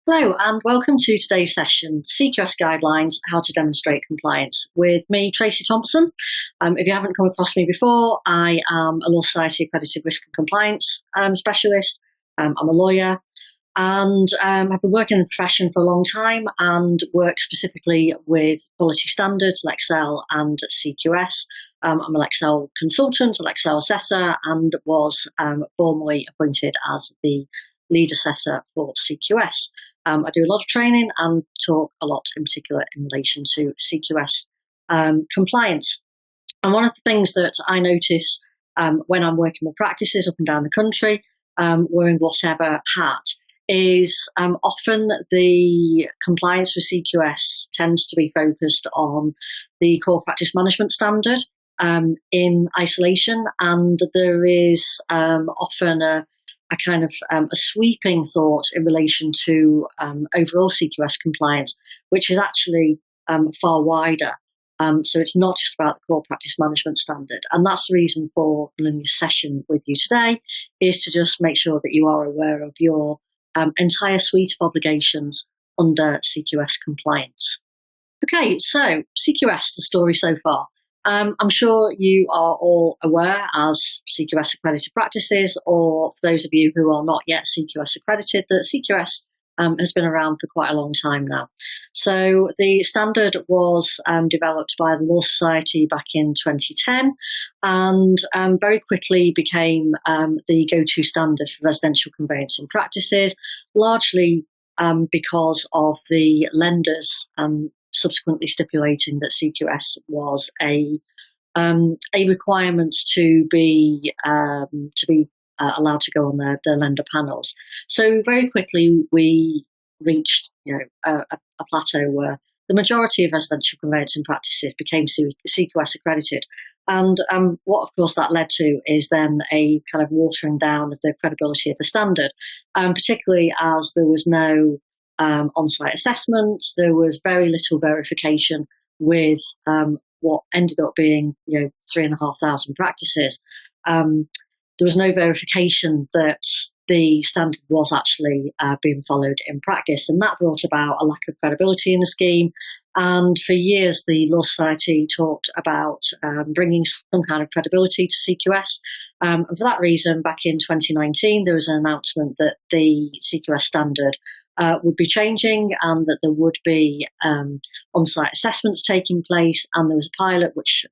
Hello and welcome to today's session, CQS Guidelines, How to Demonstrate Compliance, with me, Tracy Thompson. If you haven't come across me before, I am a Law Society Accredited Risk and Compliance specialist. I'm a lawyer and I've been working in the profession for a long time and work specifically with quality standards, Lexel and CQS. I'm an Lexel consultant, a Lexel assessor, and was formally appointed as the lead assessor for CQS. I do a lot of training and talk a lot in particular in relation to CQS compliance. And one of the things that I notice when I'm working with practices up and down the country, wearing whatever hat, is often the compliance with CQS tends to be focused on the core practice management standard in isolation, and there is often a kind of a sweeping thought in relation to overall CQS compliance, which is actually far wider. So it's not just about the core practice management standard. And that's the reason for running this session with you today, is to just make sure that you are aware of your entire suite of obligations under CQS compliance. Okay, so CQS, the story so far. I'm sure you are all aware as CQS accredited practices, or for those of you who are not yet CQS accredited, that CQS has been around for quite a long time now. So the standard was developed by the Law Society back in 2010 and very quickly became the go-to standard for residential conveyancing practices, largely because of the lenders subsequently stipulating that CQS was a requirement to be allowed to go on their lender panels. So very quickly we reached a plateau where the majority of residential conveyancing practices became CQS accredited. And what, of course, that led to is then a kind of watering down of the credibility of the standard, particularly as there was no on-site assessments. There was very little verification with what ended up being 3,500 practices. There was no verification that the standard was actually being followed in practice, and that brought about a lack of credibility in the scheme. And for years, the Law Society talked about bringing some kind of credibility to CQS. And for that reason, back in 2019, there was an announcement that the CQS standard would be changing and that there would be on-site assessments taking place, and there was a pilot which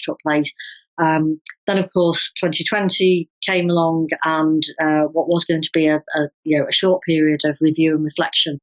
took place. Then, of course, 2020 came along, and what was going to be a short period of review and reflection